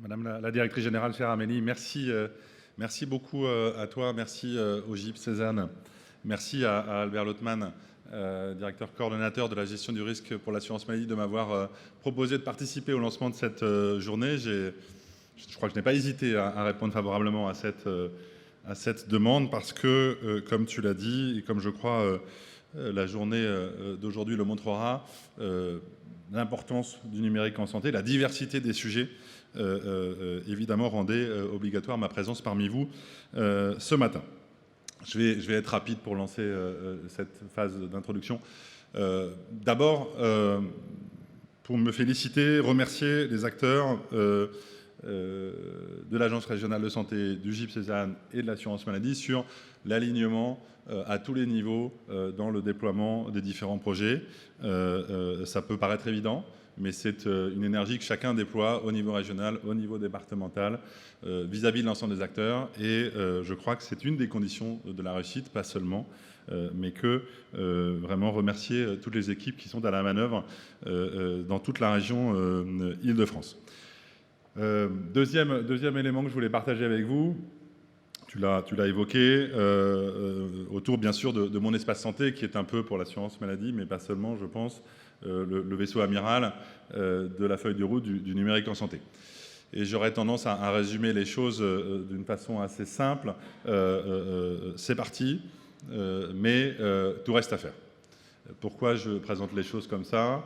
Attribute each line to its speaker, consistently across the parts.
Speaker 1: Madame la directrice générale, chère Amélie, merci beaucoup à toi, merci au GIP Cézanne, merci à Albert Lottmann, directeur coordonnateur de la gestion du risque pour l'assurance maladie, de m'avoir proposé de participer au lancement de cette journée. Je crois que je n'ai pas hésité à répondre favorablement à cette demande parce que, comme tu l'as dit, et comme je crois la journée d'aujourd'hui le montrera, l'importance du numérique en santé, la diversité des sujets, évidemment rendait obligatoire ma présence parmi vous ce matin. Je vais être rapide pour lancer cette phase d'introduction. D'abord, pour me féliciter, remercier les acteurs de l'Agence régionale de santé, du GIP Cézanne et de l'assurance maladie sur l'alignement à tous les niveaux dans le déploiement des différents projets. Ça peut paraître évident, mais c'est une énergie que chacun déploie au niveau régional, au niveau départemental, vis-à-vis de l'ensemble des acteurs. Et je crois que c'est une des conditions de la réussite, pas seulement, mais que vraiment remercier toutes les équipes qui sont à la manœuvre dans toute la région Île-de-France. Deuxième élément que je voulais partager avec vous, tu l'as évoqué, autour bien sûr de mon espace santé, qui est un peu pour l'assurance maladie, mais pas seulement, je pense, le vaisseau amiral de la feuille de route du numérique en santé. Et j'aurais tendance à résumer les choses d'une façon assez simple. C'est parti, mais tout reste à faire. Pourquoi je présente les choses comme ça ?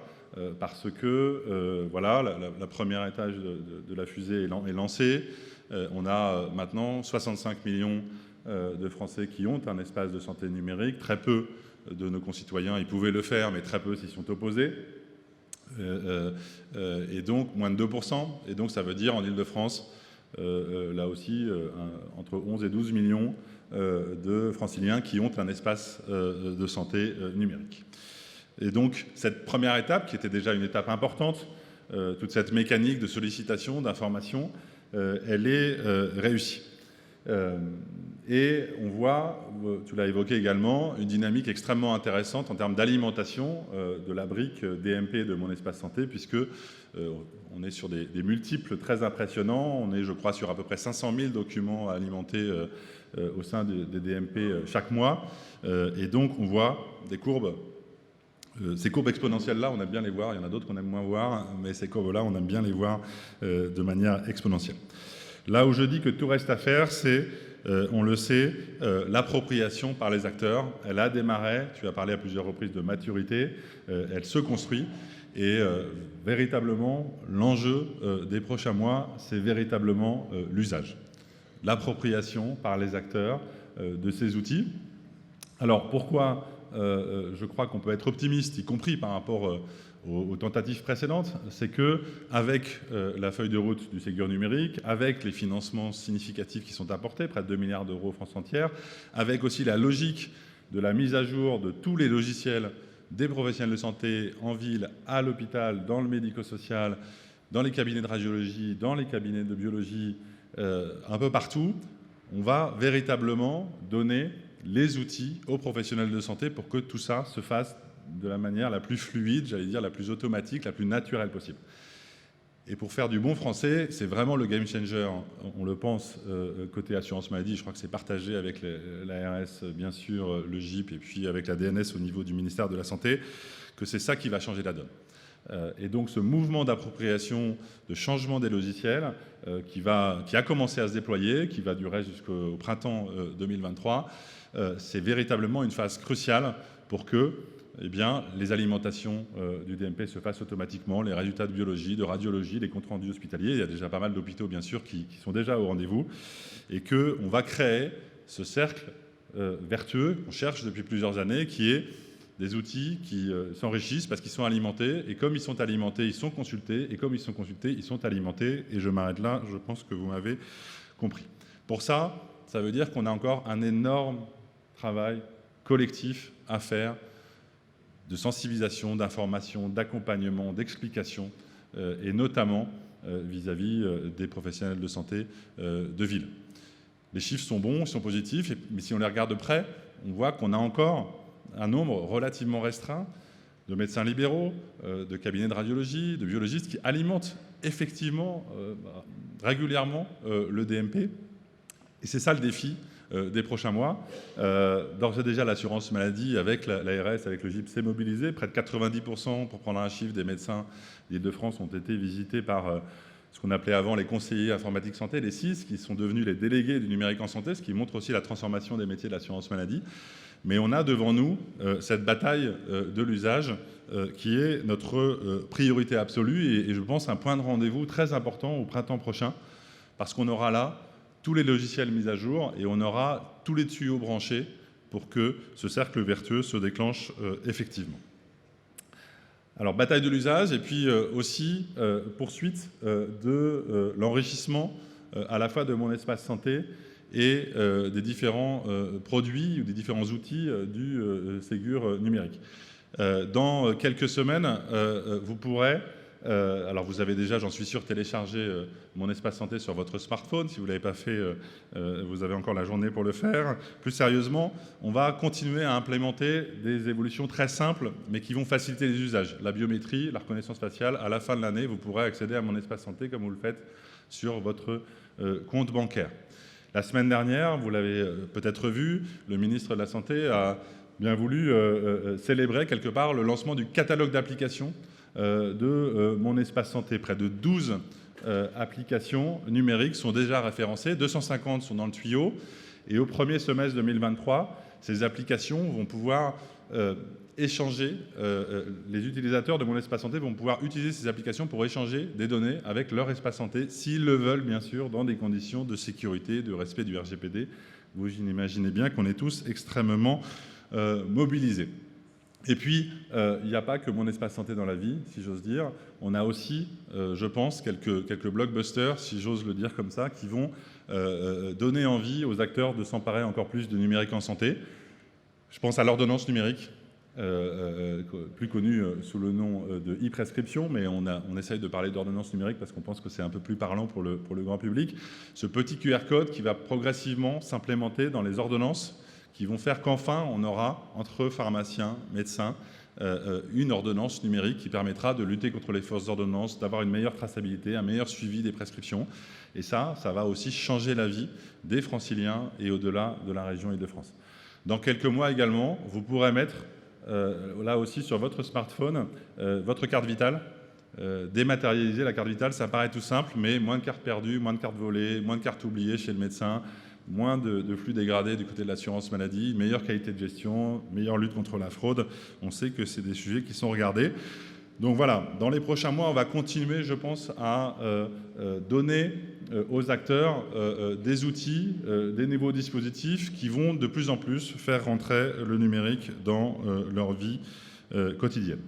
Speaker 1: Parce que voilà, la première étage de la fusée est lancée. On a maintenant 65 millions de Français qui ont un espace de santé numérique. Très peu de nos concitoyens, ils pouvaient le faire, mais très peu s'y sont opposés. Et donc, moins de 2%. Et donc, ça veut dire, en Île-de-France, là aussi, entre 11 et 12 millions de franciliens qui ont un espace de santé numérique. Et donc, cette première étape, qui était déjà une étape importante, toute cette mécanique de sollicitation, d'information, elle est réussie. Et on voit, tu l'as évoqué également, une dynamique extrêmement intéressante en termes d'alimentation de la brique DMP de Mon Espace Santé, puisque on est sur des multiples très impressionnants. On est, je crois, sur à peu près 500 000 documents alimentés au sein des DMP chaque mois. Et donc, on voit des courbes. Ces courbes exponentielles-là, on aime bien les voir. Il y en a d'autres qu'on aime moins voir, mais ces courbes-là, on aime bien les voir de manière exponentielle. Là où je dis que tout reste à faire, c'est, on le sait, l'appropriation par les acteurs. Elle a démarré, tu as parlé à plusieurs reprises de maturité, elle se construit. Et véritablement, l'enjeu des prochains mois, c'est véritablement l'usage. L'appropriation par les acteurs de ces outils. Alors, pourquoi je crois qu'on peut être optimiste, y compris par rapport aux tentatives précédentes, c'est qu'avec la feuille de route du Ségur numérique, avec les financements significatifs qui sont apportés, près de 2 milliards d'euros France entière, avec aussi la logique de la mise à jour de tous les logiciels des professionnels de santé en ville, à l'hôpital, dans le médico-social, dans les cabinets de radiologie, dans les cabinets de biologie, un peu partout, on va véritablement donner les outils aux professionnels de santé pour que tout ça se fasse de la manière la plus fluide, j'allais dire la plus automatique, la plus naturelle possible. Et pour faire du bon français, c'est vraiment le game changer, on le pense, côté assurance maladie. Je crois que c'est partagé avec l'ARS, bien sûr, le GIP, et puis avec la DNS au niveau du ministère de la Santé, que c'est ça qui va changer la donne. Et donc ce mouvement d'appropriation, de changement des logiciels, qui a commencé à se déployer, qui va durer jusqu'au printemps 2023, c'est véritablement une phase cruciale pour que les alimentations du DMP se fassent automatiquement, les résultats de biologie, de radiologie, les comptes rendus hospitaliers. Il y a déjà pas mal d'hôpitaux, bien sûr, qui sont déjà au rendez-vous. Et qu'on va créer ce cercle vertueux qu'on cherche depuis plusieurs années, qui est des outils qui s'enrichissent parce qu'ils sont alimentés. Et comme ils sont alimentés, ils sont consultés. Et comme ils sont consultés, ils sont alimentés. Et je m'arrête là, je pense que vous m'avez compris. Pour ça, ça veut dire qu'on a encore un énorme travail collectif à faire de sensibilisation, d'information, d'accompagnement, d'explication, et notamment vis-à-vis des professionnels de santé de ville. Les chiffres sont bons, ils sont positifs, mais si on les regarde de près, on voit qu'on a encore un nombre relativement restreint de médecins libéraux, de cabinets de radiologie, de biologistes qui alimentent effectivement régulièrement le DMP. Et c'est ça le défi des prochains mois. D'ores et déjà, l'assurance maladie avec l'ARS, avec le GIP, s'est mobilisée. Près de 90%, pour prendre un chiffre, des médecins d'Île-de-France ont été visités par ce qu'on appelait avant les conseillers informatiques santé, les CIS, qui sont devenus les délégués du numérique en santé, ce qui montre aussi la transformation des métiers de l'assurance maladie. Mais on a devant nous cette bataille de l'usage qui est notre priorité absolue et je pense un point de rendez-vous très important au printemps prochain parce qu'on aura là tous les logiciels mis à jour et on aura tous les tuyaux branchés pour que ce cercle vertueux se déclenche effectivement. Alors, bataille de l'usage et puis aussi poursuite de l'enrichissement à la fois de mon espace santé et des différents produits ou des différents outils du Ségur numérique. Dans quelques semaines, vous pourrez, alors vous avez déjà, j'en suis sûr, téléchargé mon espace santé sur votre smartphone. Si vous ne l'avez pas fait, vous avez encore la journée pour le faire. Plus sérieusement, on va continuer à implémenter des évolutions très simples, mais qui vont faciliter les usages. La biométrie, la reconnaissance faciale, à la fin de l'année, vous pourrez accéder à mon espace santé comme vous le faites sur votre compte bancaire. La semaine dernière, vous l'avez peut-être vu, le ministre de la Santé a bien voulu célébrer quelque part le lancement du catalogue d'applications de mon espace santé. Près de 12 applications numériques sont déjà référencées, 250 sont dans le tuyau, et au premier semestre 2023, ces applications vont pouvoir échanger, les utilisateurs de mon espace santé vont pouvoir utiliser ces applications pour échanger des données avec leur espace santé, s'ils le veulent bien sûr, dans des conditions de sécurité, de respect du RGPD. Vous imaginez bien qu'on est tous extrêmement mobilisés. Et puis, il n'y a pas que mon espace santé dans la vie, si j'ose dire. On a aussi, je pense, quelques blockbusters, si j'ose le dire comme ça, qui vont donner envie aux acteurs de s'emparer encore plus de numérique en santé. Je pense à l'ordonnance numérique, plus connue sous le nom de e-prescription, mais on essaye de parler d'ordonnance numérique parce qu'on pense que c'est un peu plus parlant pour le grand public. Ce petit QR code qui va progressivement s'implémenter dans les ordonnances, qui vont faire qu'enfin, on aura, entre pharmaciens, médecins, une ordonnance numérique qui permettra de lutter contre les fausses ordonnances, d'avoir une meilleure traçabilité, un meilleur suivi des prescriptions. Et ça va aussi changer la vie des Franciliens et au-delà de la région Île-de-France. Dans quelques mois également, vous pourrez mettre, là aussi sur votre smartphone, votre carte vitale. Dématérialiser la carte vitale, ça paraît tout simple, mais moins de cartes perdues, moins de cartes volées, moins de cartes oubliées chez le médecin, moins de flux dégradés du côté de l'assurance maladie, meilleure qualité de gestion, meilleure lutte contre la fraude. On sait que c'est des sujets qui sont regardés. Donc voilà, dans les prochains mois, on va continuer, je pense, à donner aux acteurs des outils, des nouveaux dispositifs qui vont de plus en plus faire rentrer le numérique dans leur vie quotidienne.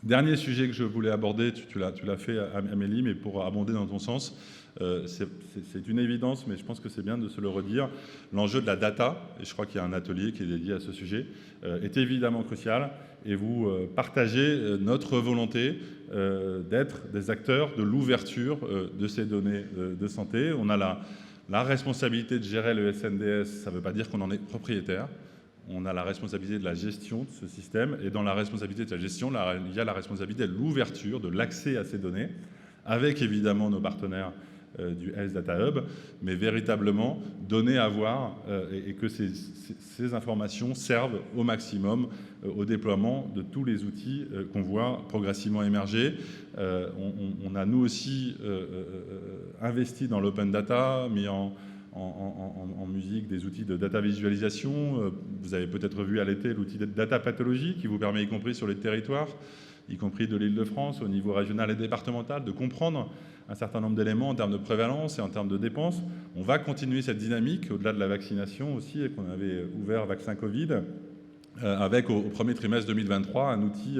Speaker 1: Dernier sujet que je voulais aborder, tu l'as fait, Amélie, mais pour abonder dans ton sens, c'est une évidence, mais je pense que c'est bien de se le redire. L'enjeu de la data, et je crois qu'il y a un atelier qui est dédié à ce sujet, est évidemment crucial. Et vous partagez notre volonté d'être des acteurs de l'ouverture de ces données de santé. On a la responsabilité de gérer le SNDS, ça ne veut pas dire qu'on en est propriétaire. On a la responsabilité de la gestion de ce système. Et dans la responsabilité de sa gestion, il y a la responsabilité de l'ouverture, de l'accès à ces données, avec évidemment nos partenaires du Health Data Hub, mais véritablement donner à voir et que ces informations servent au maximum au déploiement de tous les outils qu'on voit progressivement émerger. On a nous aussi investi dans l'open data, mis en musique des outils de data visualisation. Vous avez peut-être vu à l'été l'outil de data pathologie qui vous permet, y compris sur les territoires, y compris de l'Île-de-France, au niveau régional et départemental, de comprendre un certain nombre d'éléments en termes de prévalence et en termes de dépenses. On va continuer cette dynamique au-delà de la vaccination aussi, et qu'on avait ouvert Vaccin Covid, avec au premier trimestre 2023 un outil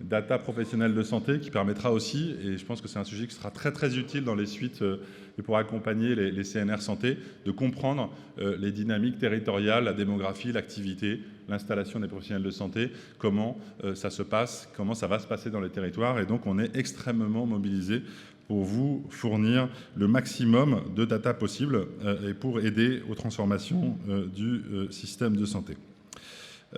Speaker 1: data professionnel de santé qui permettra aussi, et je pense que c'est un sujet qui sera très très utile dans les suites et pour accompagner les CNR santé, de comprendre les dynamiques territoriales, la démographie, l'activité, l'installation des professionnels de santé, comment ça se passe, comment ça va se passer dans les territoires. Et donc on est extrêmement mobilisés pour vous fournir le maximum de data possible et pour aider aux transformations du système de santé.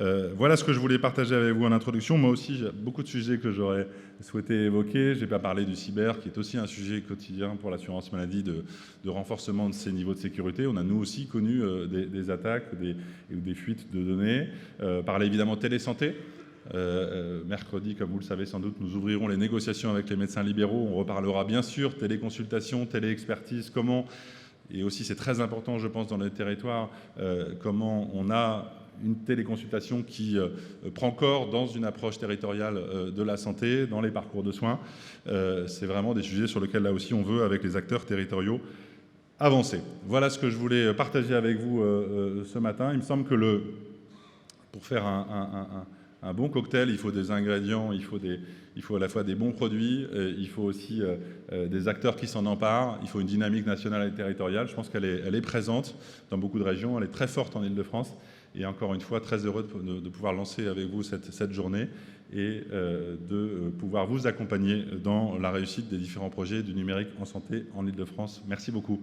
Speaker 1: Voilà ce que je voulais partager avec vous en introduction. Moi aussi, j'ai beaucoup de sujets que j'aurais souhaité évoquer. Je n'ai pas parlé du cyber, qui est aussi un sujet quotidien pour l'assurance maladie de renforcement de ces niveaux de sécurité. On a nous aussi connu des attaques ou des fuites de données. Parler évidemment télésanté. Mercredi, comme vous le savez sans doute, nous ouvrirons les négociations avec les médecins libéraux. On reparlera bien sûr téléconsultation, téléexpertise, comment, et aussi c'est très important je pense dans les territoires, comment on a une téléconsultation qui prend corps dans une approche territoriale de la santé, dans les parcours de soins. C'est vraiment des sujets sur lesquels là aussi on veut, avec les acteurs territoriaux, avancer. Voilà ce que je voulais partager avec vous ce matin. Il me semble que pour faire un bon cocktail, il faut des ingrédients, il faut à la fois des bons produits, il faut aussi des acteurs qui s'en emparent, il faut une dynamique nationale et territoriale. Je pense qu'elle est présente dans beaucoup de régions, elle est très forte en Île-de-France. Et encore une fois, très heureux de pouvoir lancer avec vous cette journée et de pouvoir vous accompagner dans la réussite des différents projets du numérique en santé en Île-de-France. Merci beaucoup.